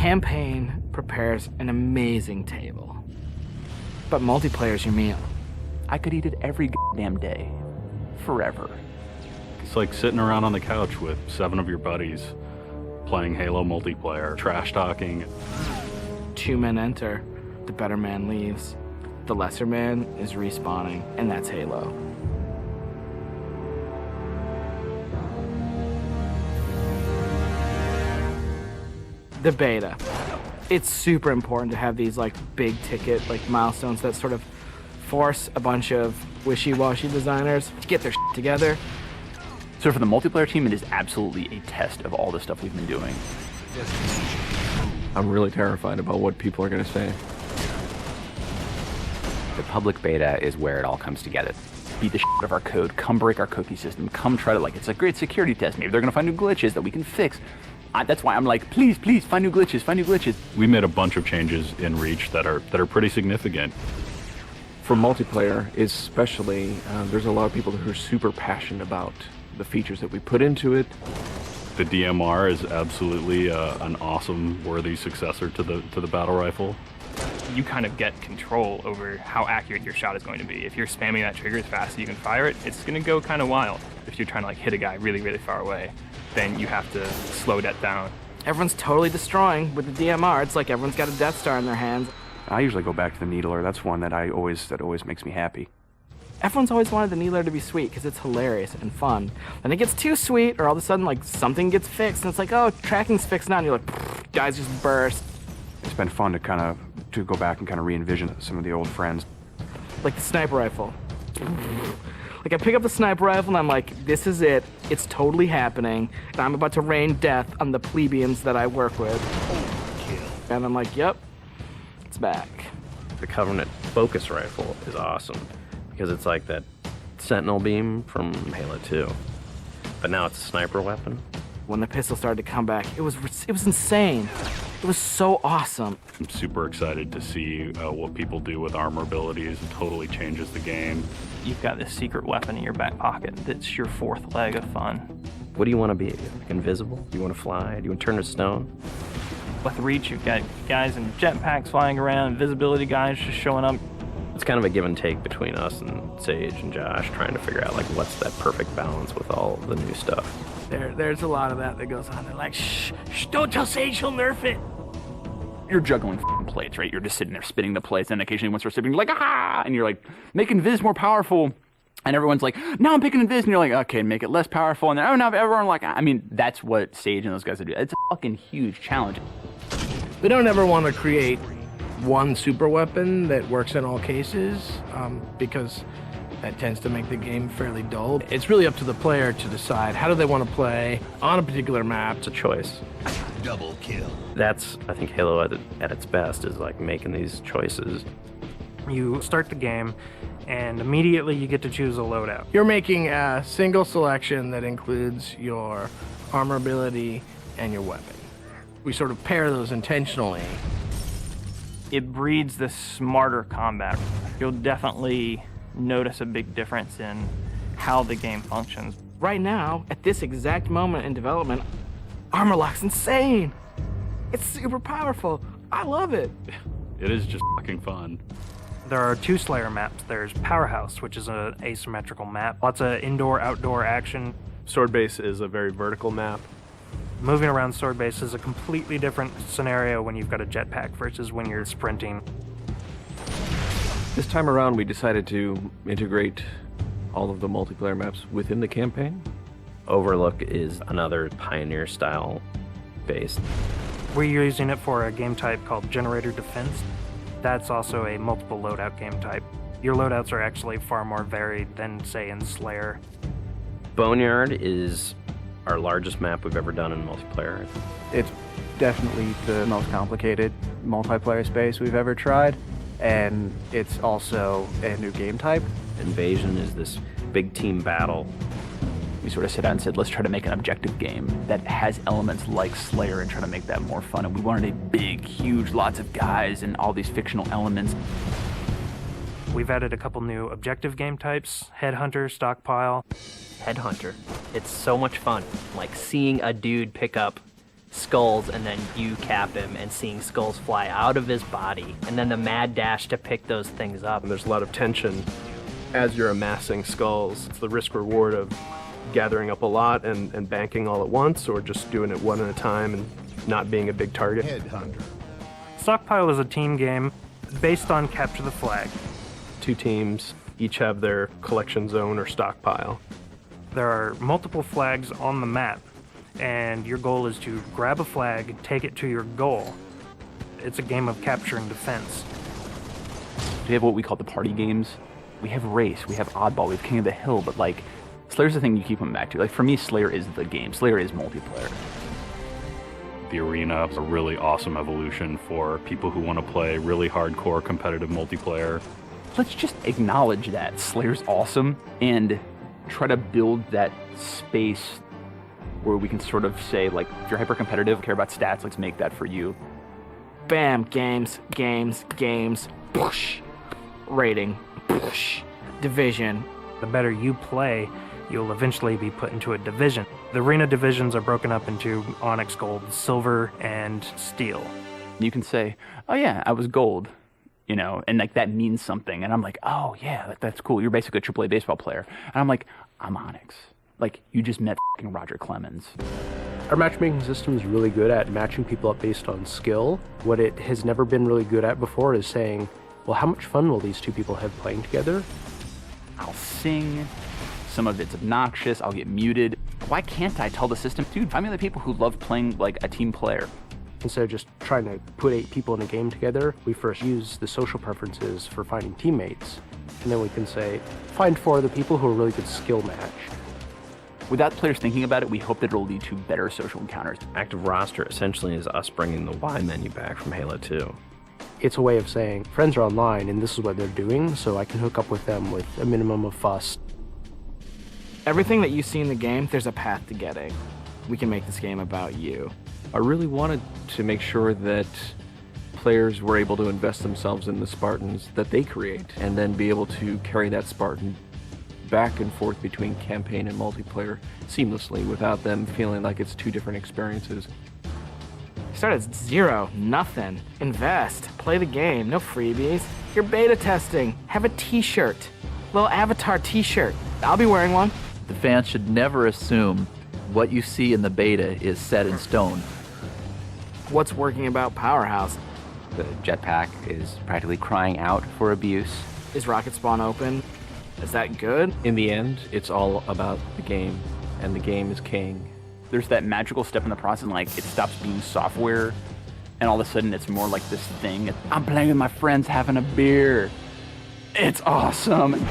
campaign prepares an amazing table, but multiplayer is your meal. I could eat it every goddamn day, forever. It's like sitting around on the couch with 7 of your buddies, playing Halo multiplayer, trash talking. 2 men enter, the better man leaves. The lesser man is respawning, and that's Halo. The beta. It's super important to have these like big ticket like milestones that sort of force a bunch of wishy-washy designers to get their shit together. So for the multiplayer team, it is absolutely a test of all the stuff we've been doing. I'm really terrified about what people are going to say. The public beta is where it all comes together. Beat the shit out of our code, come break our cookie system, come try to, like, it's a great security test. Maybe they're going to find new glitches that we can fix. That's why I'm like, please, please, find new glitches, find new glitches. We made a bunch of changes in Reach that are pretty significant. For multiplayer, especially, there's a lot of people who are super passionate about the features that we put into it. The DMR is absolutely an awesome, worthy successor to the battle rifle. You kind of get control over how accurate your shot is going to be. If you're spamming that trigger as fast as you can fire it, it's going to go kind of wild. If you're trying to like hit a guy really, really far away, then you have to slow that down. Everyone's totally destroying with the DMR. It's like everyone's got a Death Star in their hands. I usually go back to the Needler. That's one that always makes me happy. Everyone's always wanted the Needler to be sweet because it's hilarious and fun. Then it gets too sweet, or all of a sudden like something gets fixed, and it's like, oh, tracking's fixed now, and you're like, guys just burst. It's been fun to go back and kind of re-envision some of the old friends. Like the sniper rifle. Like I pick up the sniper rifle and I'm like, this is it. It's totally happening. And I'm about to rain death on the plebeians that I work with. And I'm like, yep, it's back. The Covenant focus rifle is awesome because it's like that Sentinel beam from Halo 2, but now it's a sniper weapon. When the pistol started to come back, it was insane. It was so awesome. I'm super excited to see what people do with armor abilities. It totally changes the game. You've got this secret weapon in your back pocket that's your 4th leg of fun. What do you want to be? Like invisible? Do you want to fly? Do you want to turn to stone? With Reach, you've got guys in jetpacks flying around, invisibility guys just showing up. It's kind of a give and take between us and Sage and Josh trying to figure out like what's that perfect balance with all the new stuff. There's a lot of that goes on. They're like, shh, don't tell Sage, he'll nerf it. You're juggling plates, right? You're just sitting there spinning the plates, and occasionally one starts spinning, you're like, ah! And you're like, making Viz more powerful. And everyone's like, no, I'm picking Viz. And you're like, okay, make it less powerful. And then, oh, now everyone like, I mean, that's what Sage and those guys do. It's a fucking huge challenge. We don't ever want to create one super weapon that works in all cases, because that tends to make the game fairly dull. It's really up to the player to decide how do they want to play on a particular map. It's a choice. Double kill. That's, I think, Halo at its best is like making these choices. You start the game, and immediately you get to choose a loadout. You're making a single selection that includes your armor ability and your weapon. We sort of pair those intentionally. It breeds this smarter combat. You'll definitely notice a big difference in how the game functions. Right now, at this exact moment in development, armor lock's insane. It's super powerful. I love it. It is just fucking fun. There are 2 Slayer maps. There's Powerhouse, which is an asymmetrical map. Lots of indoor-outdoor action. Sword Base is a very vertical map. Moving around Sword Base is a completely different scenario when you've got a jetpack versus when you're sprinting. This time around, we decided to integrate all of the multiplayer maps within the campaign. Overlook is another Pioneer-style base. We're using it for a game type called Generator Defense. That's also a multiple loadout game type. Your loadouts are actually far more varied than, say, in Slayer. Boneyard is our largest map we've ever done in multiplayer. It's definitely the most complicated multiplayer space we've ever tried, and it's also a new game type. Invasion is this big team battle. We sort of sat down and said, let's try to make an objective game that has elements like Slayer and try to make that more fun. And we wanted a big, huge, lots of guys and all these fictional elements. We've added a couple new objective game types, Headhunter, Stockpile. Headhunter. It's so much fun. Like seeing a dude pick up skulls and then you cap him and seeing skulls fly out of his body and then the mad dash to pick those things up. And there's a lot of tension as you're amassing skulls. It's the risk reward of gathering up a lot and banking all at once, or just doing it one at a time and not being a big target. Stockpile is a team game based on capture the flag. 2 teams each have their collection zone or stockpile. There are multiple flags on the map, and your goal is to grab a flag, take it to your goal. It's a game of capture and defense. We have what we call the party games. We have Race, we have Oddball, we have King of the Hill, but like, Slayer's the thing you keep coming back to. Like, for me, Slayer is the game. Slayer is multiplayer. The arena is a really awesome evolution for people who want to play really hardcore competitive multiplayer. Let's just acknowledge that Slayer's awesome and try to build that space where we can sort of say, like, if you're hyper competitive, care about stats, let's make that for you. Bam, games, push, rating, push, division. The better you play, you'll eventually be put into a division. The arena divisions are broken up into Onyx, Gold, Silver, and Steel. You can say, oh yeah, I was Gold, you know, and like that means something. And I'm like, oh yeah, that's cool. You're basically a AAA baseball player. And I'm like, I'm Onyx. Like, you just met f***ing Roger Clemens. Our matchmaking system is really good at matching people up based on skill. What it has never been really good at before is saying, well, how much fun will these 2 people have playing together? I'll sing. Some of it's obnoxious. I'll get muted. Why can't I tell the system, dude, find me the people who love playing like a team player? Instead of just trying to put 8 people in a game together, we first use the social preferences for finding teammates. And then we can say, find 4 of the people who are really good skill match. Without players thinking about it, we hope that it'll lead to better social encounters. Active roster essentially is us bringing the Y menu back from Halo 2. It's a way of saying, friends are online and this is what they're doing, so I can hook up with them with a minimum of fuss. Everything that you see in the game, there's a path to getting. We can make this game about you. I really wanted to make sure that players were able to invest themselves in the Spartans that they create, and then be able to carry that Spartan back and forth between campaign and multiplayer seamlessly without them feeling like it's 2 different experiences. Start at 0, nothing. Invest, play the game, no freebies. You're beta testing, have a t-shirt. Little avatar t-shirt. I'll be wearing one. The fans should never assume what you see in the beta is set in stone. What's working about Powerhouse? The jetpack is practically crying out for abuse. Is Rocket Spawn open? Is that good? In the end, it's all about the game, and the game is king. There's that magical step in the process, like it stops being software, and all of a sudden it's more like this thing. I'm playing with my friends having a beer. It's awesome.